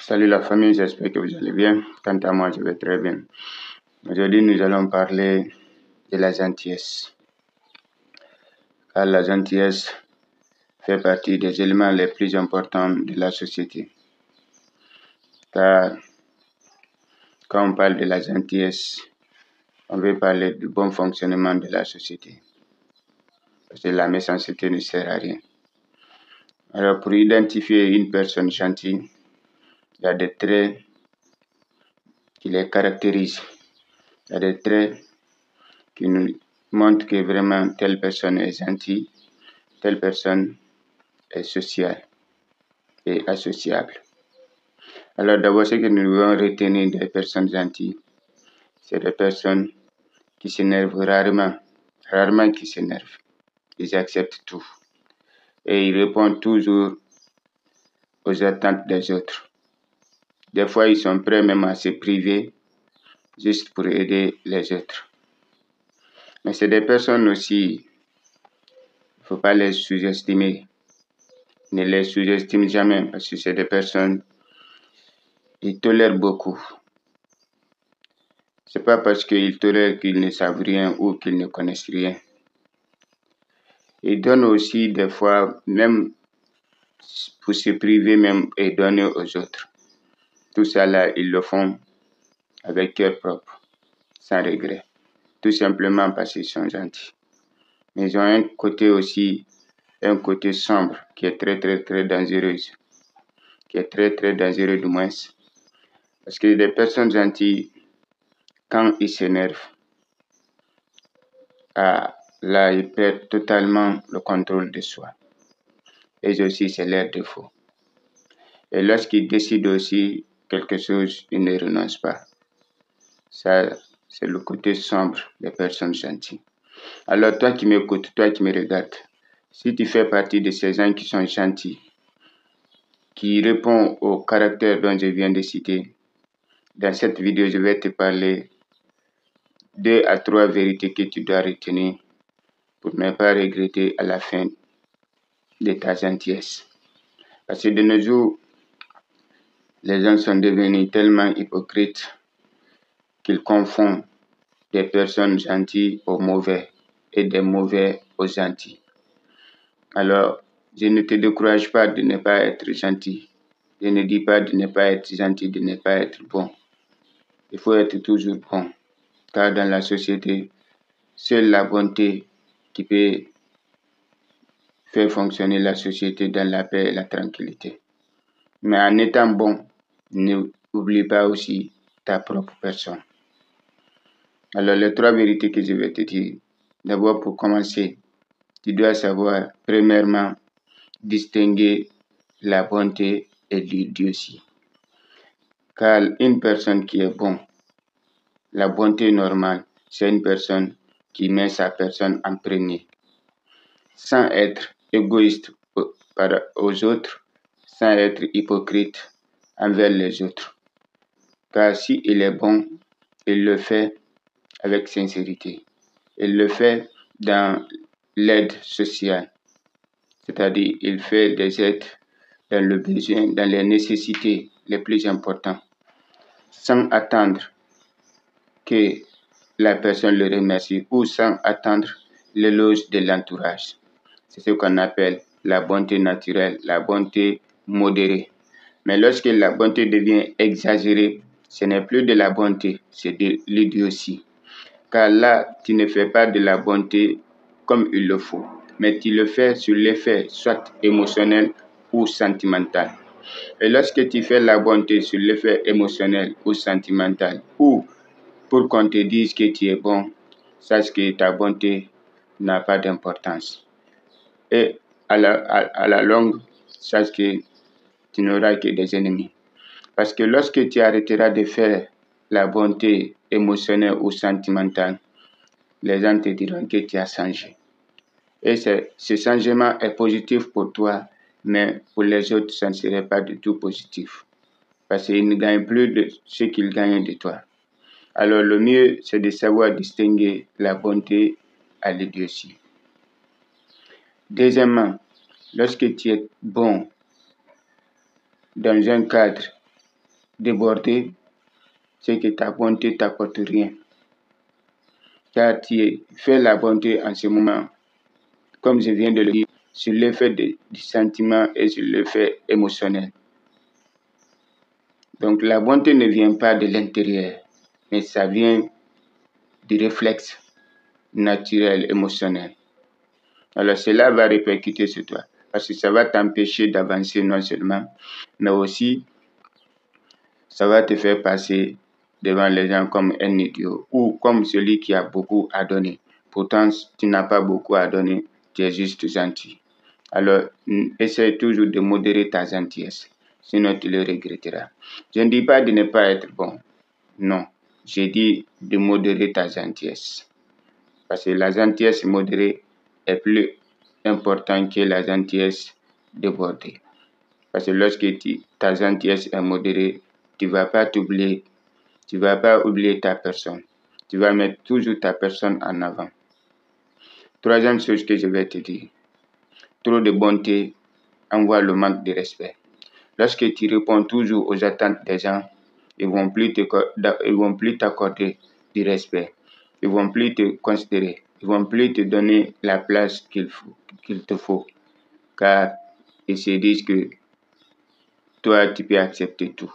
Salut la famille, j'espère que vous allez bien. Quant à moi, je vais très bien. Aujourd'hui, nous allons parler de la gentillesse. Car la gentillesse fait partie des éléments les plus importants de la société. Car quand on parle de la gentillesse, on veut parler du bon fonctionnement de la société. Parce que la méchanceté ne sert à rien. Alors, pour identifier une personne gentille, il y a des traits qui les caractérisent. Il y a des traits qui nous montrent que vraiment telle personne est gentille, telle personne est sociale et associable. Alors d'abord, ce que nous devons retenir des personnes gentilles, c'est des personnes qui s'énervent rarement qui s'énervent. Ils acceptent tout et ils répondent toujours aux attentes des autres. Des fois, ils sont prêts même à se priver juste pour aider les autres. Mais c'est des personnes aussi, il ne faut pas les sous-estimer. Ne les sous-estime jamais parce que c'est des personnes qui tolèrent beaucoup. Ce n'est pas parce qu'ils tolèrent qu'ils ne savent rien ou qu'ils ne connaissent rien. Ils donnent aussi des fois, même pour se priver même et donner aux autres. Tout ça là, ils le font avec cœur propre, sans regret. Tout simplement parce qu'ils sont gentils. Mais ils ont un côté aussi, un côté sombre qui est très dangereux. Qui est très dangereux du moins. Parce que des personnes gentilles, quand ils s'énervent, là, ils perdent totalement le contrôle de soi. Et aussi, c'est leur défaut. Et lorsqu'ils décident aussi quelque chose, ils ne renoncent pas. Ça, c'est le côté sombre des personnes gentilles. Alors, toi qui m'écoutes, toi qui me regardes, si tu fais partie de ces gens qui sont gentils, qui répondent au caractère dont je viens de citer, dans cette vidéo, je vais te parler 2 à 3 vérités que tu dois retenir pour ne pas regretter à la fin de ta gentillesse. Parce que de nos jours, les gens sont devenus tellement hypocrites qu'ils confondent des personnes gentilles aux mauvais et des mauvais aux gentils. Alors, je ne te décourage pas de ne pas être gentil. Je ne dis pas de ne pas être gentil, de ne pas être bon. Il faut être toujours bon. Car dans la société, seule la bonté qui peut faire fonctionner la société dans la paix et la tranquillité. Mais en étant bon, n'oublie pas aussi ta propre personne. Alors, les 3 vérités que je vais te dire. D'abord, pour commencer, tu dois savoir, premièrement, distinguer la bonté et l'idiotie. Car une personne qui est bonne, la bonté normale, c'est une personne qui met sa personne en premier, sans être égoïste aux autres, sans être hypocrite envers les autres. Car s'il est bon, il le fait avec sincérité. Il le fait dans l'aide sociale, c'est-à-dire il fait des aides dans le besoin, dans les nécessités les plus importantes, sans attendre que la personne le remercie ou sans attendre l'éloge de l'entourage. C'est ce qu'on appelle la bonté naturelle, la bonté modérée. Mais lorsque la bonté devient exagérée, ce n'est plus de la bonté, c'est de l'idiotie. Car là, tu ne fais pas de la bonté comme il le faut, mais tu le fais sur l'effet soit émotionnel ou sentimental. Et lorsque tu fais la bonté sur l'effet émotionnel ou sentimental, ou pour qu'on te dise que tu es bon, sache que ta bonté n'a pas d'importance. Et à la longue, sache que tu n'auras que des ennemis. Parce que lorsque tu arrêteras de faire la bonté émotionnelle ou sentimentale, les gens te diront que tu as changé. Et ce changement est positif pour toi, mais pour les autres, ça ne serait pas du tout positif. Parce qu'ils ne gagnent plus de ce qu'ils gagnent de toi. Alors le mieux, c'est de savoir distinguer la bonté à l'idiotie. Deuxièmement, lorsque tu es bon dans un cadre déborder, c'est que ta bonté t'apporte rien. Car tu fais la bonté en ce moment, comme je viens de le dire, sur l'effet du sentiment et sur l'effet émotionnel. Donc la bonté ne vient pas de l'intérieur, mais ça vient du réflexe naturel, émotionnel. Alors cela va répercuter sur toi, parce que ça va t'empêcher d'avancer non seulement, mais aussi ça va te faire passer devant les gens comme un idiot ou comme celui qui a beaucoup à donner. Pourtant, tu n'as pas beaucoup à donner, tu es juste gentil. Alors, essaie toujours de modérer ta gentillesse, sinon tu le regretteras. Je ne dis pas de ne pas être bon, non. J'ai dit de modérer ta gentillesse. Parce que la gentillesse modérée est plus importante que la gentillesse débordée. Parce que lorsque ta gentillesse est modérée, tu ne vas pas t'oublier, tu ne vas pas oublier ta personne. Tu vas mettre toujours ta personne en avant. Troisième chose que je vais te dire, trop de bonté envoie le manque de respect. Lorsque tu réponds toujours aux attentes des gens, ils ne vont plus t'accorder du respect. Ils ne vont plus te considérer. Ils ne vont plus te donner la place qu'il te faut. Car ils se disent que toi, tu peux accepter tout.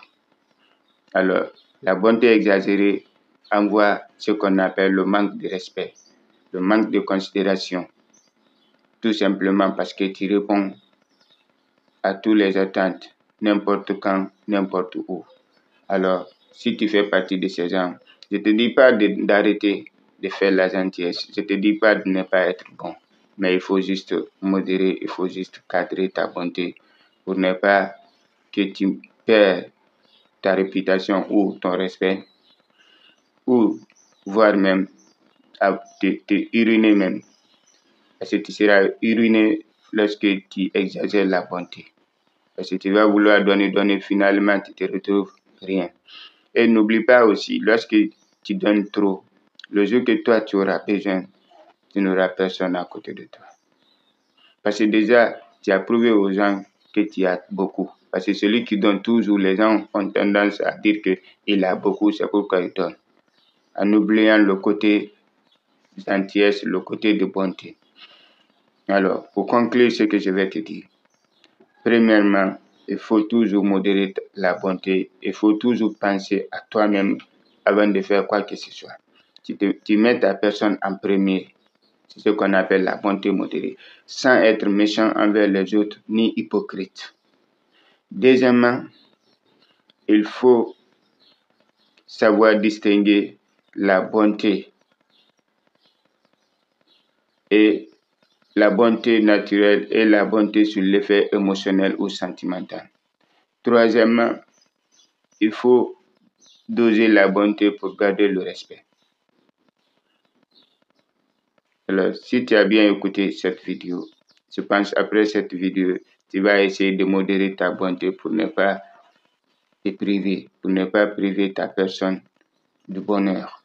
Alors, la bonté exagérée envoie ce qu'on appelle le manque de respect, le manque de considération. Tout simplement parce que tu réponds à toutes les attentes, n'importe quand, n'importe où. Alors, si tu fais partie de ces gens, je ne te dis pas d'arrêter de faire la gentillesse. Je ne te dis pas de ne pas être bon. Mais il faut juste modérer, il faut juste cadrer ta bonté pour ne pas que tu perds ta réputation ou ton respect, ou voire même te ruiner même. Parce que tu seras ruiné lorsque tu exagères la bonté. Parce que tu vas vouloir donner, finalement tu te retrouves rien. Et n'oublie pas aussi, lorsque tu donnes trop, le jour que toi tu auras besoin, tu n'auras personne à côté de toi. Parce que déjà, tu as prouvé aux gens que tu as beaucoup. Parce que celui qui donne toujours, les gens ont tendance à dire qu'il a beaucoup, c'est pourquoi il donne. En oubliant le côté gentillesse, le côté de bonté. Alors, pour conclure ce que je vais te dire, premièrement, il faut toujours modérer la bonté. Il faut toujours penser à toi-même avant de faire quoi que ce soit. Tu mets ta personne en premier. C'est ce qu'on appelle la bonté modérée, sans être méchant envers les autres ni hypocrite. Deuxièmement, il faut savoir distinguer la bonté et la bonté naturelle et la bonté sur l'effet émotionnel ou sentimental. Troisièmement, il faut doser la bonté pour garder le respect. Alors, si tu as bien écouté cette vidéo, je pense après cette vidéo, tu vas essayer de modérer ta bonté pour ne pas te priver, pour ne pas priver ta personne du bonheur.